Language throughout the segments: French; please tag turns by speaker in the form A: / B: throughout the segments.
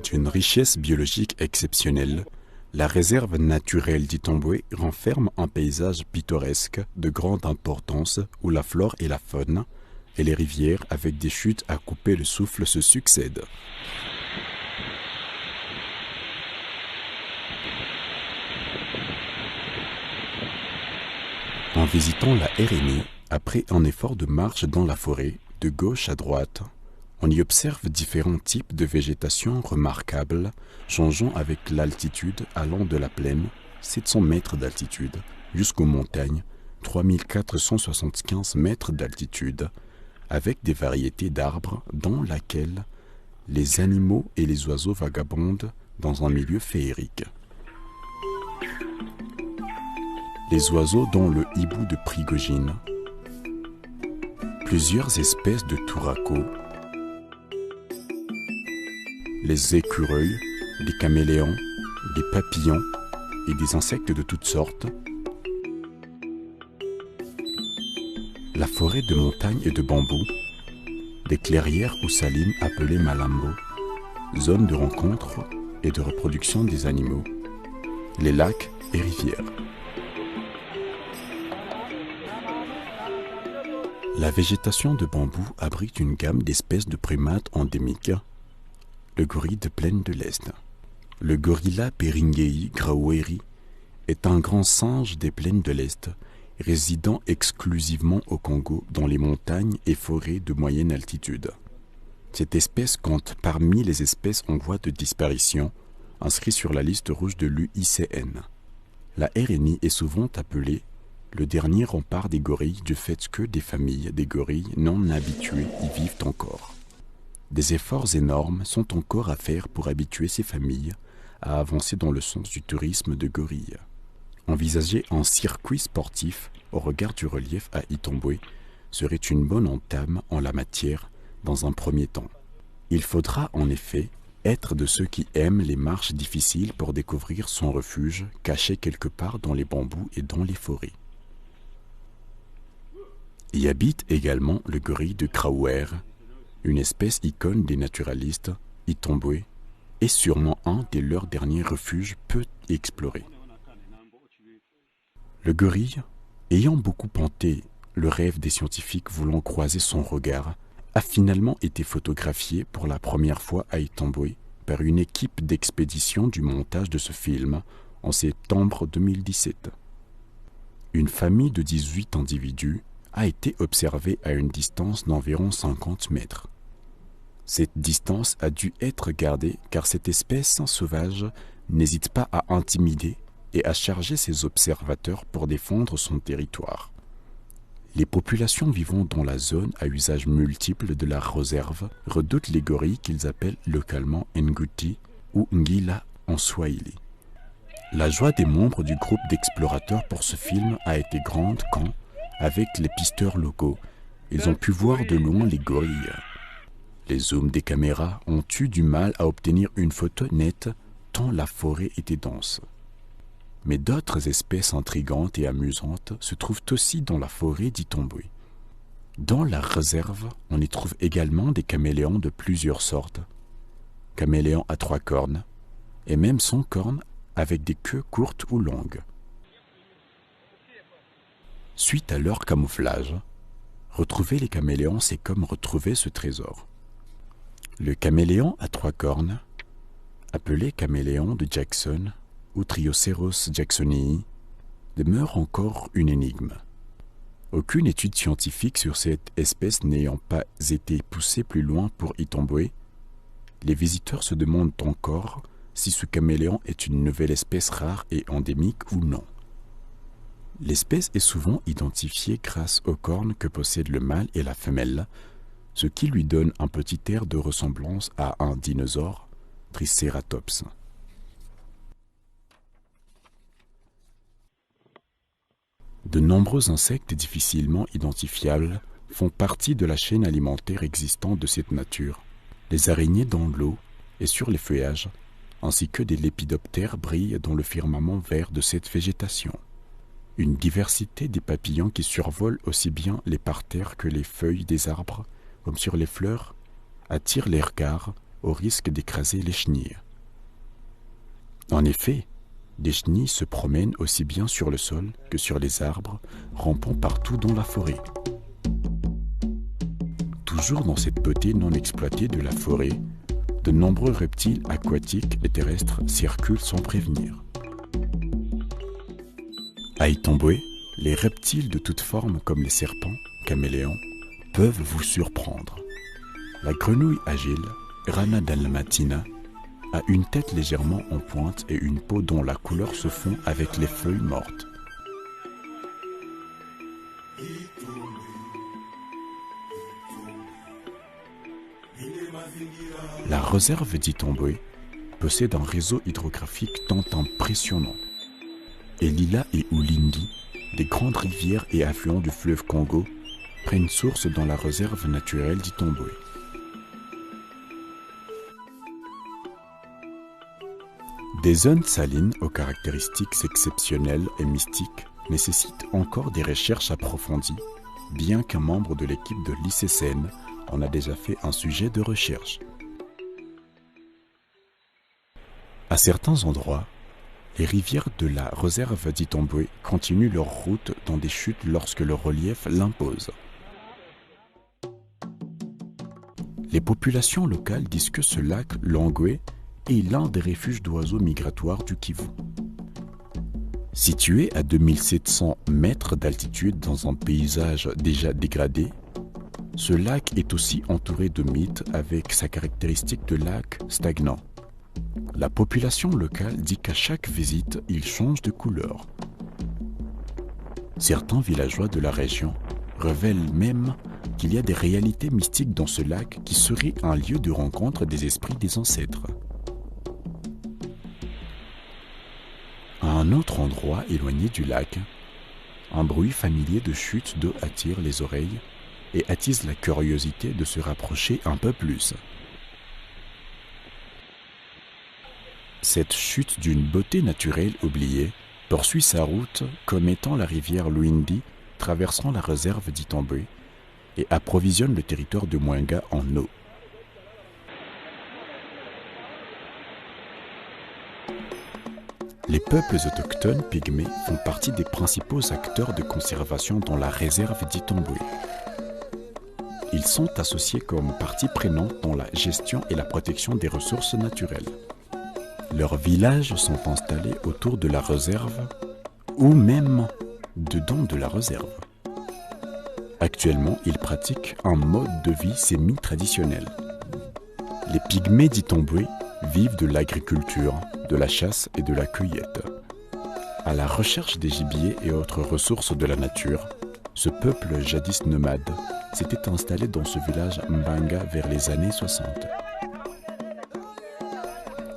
A: D'une richesse biologique exceptionnelle, la réserve naturelle d'Itombwe renferme un paysage pittoresque de grande importance où la flore et la faune, et les rivières avec des chutes à couper le souffle se succèdent. En visitant la RNI, après un effort de marche dans la forêt, de gauche à droite, on y observe différents types de végétation remarquables, changeant avec l'altitude allant de la plaine, 700 mètres d'altitude, jusqu'aux montagnes, 3475 mètres d'altitude, avec des variétés d'arbres dans lesquelles les animaux et les oiseaux vagabondent dans un milieu féerique. Les oiseaux dont le hibou de Prigogine, plusieurs espèces de touracos, les écureuils, des caméléons, des papillons et des insectes de toutes sortes, la forêt de montagne et de bambou, des clairières ou salines appelées Malambo, zone de rencontre et de reproduction des animaux, les lacs et rivières. La végétation de bambou abrite une gamme d'espèces de primates endémiques. Le gorille de plaine de l'Est. Le gorilla Peringei graueri est un grand singe des plaines de l'Est, résidant exclusivement au Congo dans les montagnes et forêts de moyenne altitude. Cette espèce compte parmi les espèces en voie de disparition, inscrites sur la liste rouge de l'UICN. La RNI est souvent appelée le dernier rempart des gorilles du fait que des familles des gorilles non habituées y vivent encore. Des efforts énormes sont encore à faire pour habituer ces familles à avancer dans le sens du tourisme de gorilles. Envisager un circuit sportif au regard du relief à Itombwe serait une bonne entame en la matière dans un premier temps. Il faudra en effet être de ceux qui aiment les marches difficiles pour découvrir son refuge caché quelque part dans les bambous et dans les forêts. Y habite également le gorille de Krauer, une espèce icône des naturalistes, Itombwe, est sûrement un de leurs derniers refuges peu explorés. Le gorille, ayant beaucoup hanté le rêve des scientifiques voulant croiser son regard, a finalement été photographié pour la première fois à Itombwe par une équipe d'expédition du montage de ce film en septembre 2017. Une famille de 18 individus a été observée à une distance d'environ 50 mètres. Cette distance a dû être gardée car cette espèce sauvage n'hésite pas à intimider et à charger ses observateurs pour défendre son territoire. Les populations vivant dans la zone à usage multiple de la réserve redoutent les gorilles qu'ils appellent localement Nguti ou Ngila en Swahili. La joie des membres du groupe d'explorateurs pour ce film a été grande quand, avec les pisteurs locaux, ils ont pu voir de loin les gorilles. Les zooms des caméras ont eu du mal à obtenir une photo nette tant la forêt était dense. Mais d'autres espèces intrigantes et amusantes se trouvent aussi dans la forêt d'Itombwe. Dans la réserve, on y trouve également des caméléons de plusieurs sortes. Caméléons à 3 cornes, et même sans cornes avec des queues courtes ou longues. Suite à leur camouflage, retrouver les caméléons, c'est comme retrouver ce trésor. Le caméléon à 3 cornes, appelé caméléon de Jackson ou Trioceros jacksonii, demeure encore une énigme. Aucune étude scientifique sur cette espèce n'ayant pas été poussée plus loin pour Itombwe, les visiteurs se demandent encore si ce caméléon est une nouvelle espèce rare et endémique ou non. L'espèce est souvent identifiée grâce aux cornes que possèdent le mâle et la femelle, ce qui lui donne un petit air de ressemblance à un dinosaure, Triceratops. De nombreux insectes difficilement identifiables font partie de la chaîne alimentaire existante de cette nature. Les araignées dans l'eau et sur les feuillages, ainsi que des lépidoptères brillent dans le firmament vert de cette végétation. Une diversité des papillons qui survolent aussi bien les parterres que les feuilles des arbres, comme sur les fleurs, attire les regards au risque d'écraser les chenilles. En effet, des chenilles se promènent aussi bien sur le sol que sur les arbres, rampant partout dans la forêt. Toujours dans cette beauté non exploitée de la forêt, de nombreux reptiles aquatiques et terrestres circulent sans prévenir. À Itombwe, les reptiles de toutes formes comme les serpents, caméléons, peuvent vous surprendre. La grenouille agile, Rana dalmatina, a une tête légèrement en pointe et une peau dont la couleur se fond avec les feuilles mortes. La réserve d'Itombwe possède un réseau hydrographique tant impressionnant. Elila et Ulindi, des grandes rivières et affluents du fleuve Congo, prennent source dans la réserve naturelle d'Itombwe. Des zones salines aux caractéristiques exceptionnelles et mystiques nécessitent encore des recherches approfondies, bien qu'un membre de l'équipe de l'ICCN en a déjà fait un sujet de recherche. À certains endroits, les rivières de la réserve d'Itombwe continuent leur route dans des chutes lorsque le relief l'impose. Les populations locales disent que ce lac Longwe est l'un des refuges d'oiseaux migratoires du Kivu. Situé à 2700 mètres d'altitude dans un paysage déjà dégradé, ce lac est aussi entouré de mythes avec sa caractéristique de lac stagnant. La population locale dit qu'à chaque visite, il change de couleur. Certains villageois de la région révèlent même qu'il y a des réalités mystiques dans ce lac qui serait un lieu de rencontre des esprits des ancêtres. À un autre endroit éloigné du lac, un bruit familier de chute d'eau attire les oreilles et attise la curiosité de se rapprocher un peu plus. Cette chute d'une beauté naturelle oubliée poursuit sa route comme étant la rivière Luindi traversant la réserve d'Itombwe et approvisionne le territoire de Mwenga en eau. Les peuples autochtones pygmées font partie des principaux acteurs de conservation dans la réserve d'Itombwe. Ils sont associés comme partie prenante dans la gestion et la protection des ressources naturelles. Leurs villages sont installés autour de la réserve ou même dedans de la réserve. Actuellement, ils pratiquent un mode de vie semi-traditionnel. Les pygmées d'Itombwe vivent de l'agriculture, de la chasse et de la cueillette. À la recherche des gibiers et autres ressources de la nature, ce peuple jadis nomade s'était installé dans ce village Mbanga vers les années 60.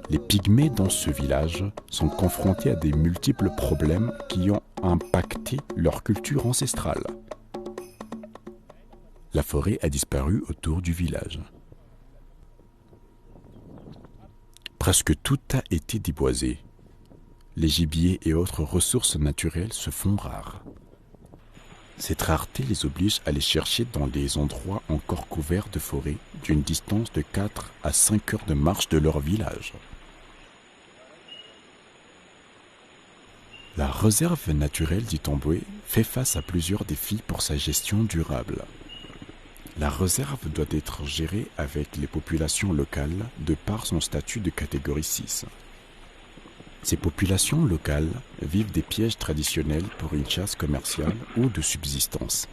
A: Les pygmées dans ce village sont confrontés à des multiples problèmes qui ont impacté leur culture ancestrale. La forêt a disparu autour du village. Presque tout a été déboisé. Les gibiers et autres ressources naturelles se font rares. Cette rareté les oblige à les chercher dans des endroits encore couverts de forêt d'une distance de 4 à 5 heures de marche de leur village. La réserve naturelle d'Itombwe fait face à plusieurs défis pour sa gestion durable. La réserve doit être gérée avec les populations locales de par son statut de catégorie 6. Ces populations locales vivent des pièges traditionnels pour une chasse commerciale ou de subsistance.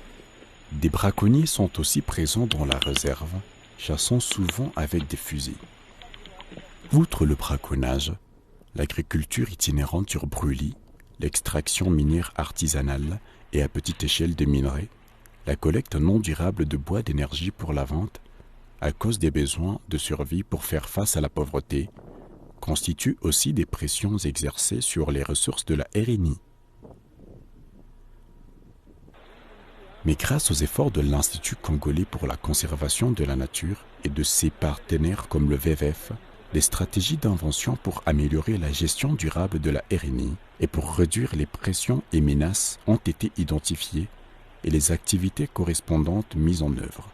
A: Des braconniers sont aussi présents dans la réserve, chassant souvent avec des fusils. Outre le braconnage, l'agriculture itinérante sur brûlis, l'extraction minière artisanale et à petite échelle des minerais, la collecte non durable de bois d'énergie pour la vente, à cause des besoins de survie pour faire face à la pauvreté, constituent aussi des pressions exercées sur les ressources de la RNI. Mais grâce aux efforts de l'Institut congolais pour la conservation de la nature et de ses partenaires comme le WWF, des stratégies d'invention pour améliorer la gestion durable de la RNI et pour réduire les pressions et menaces ont été identifiées et les activités correspondantes mises en œuvre.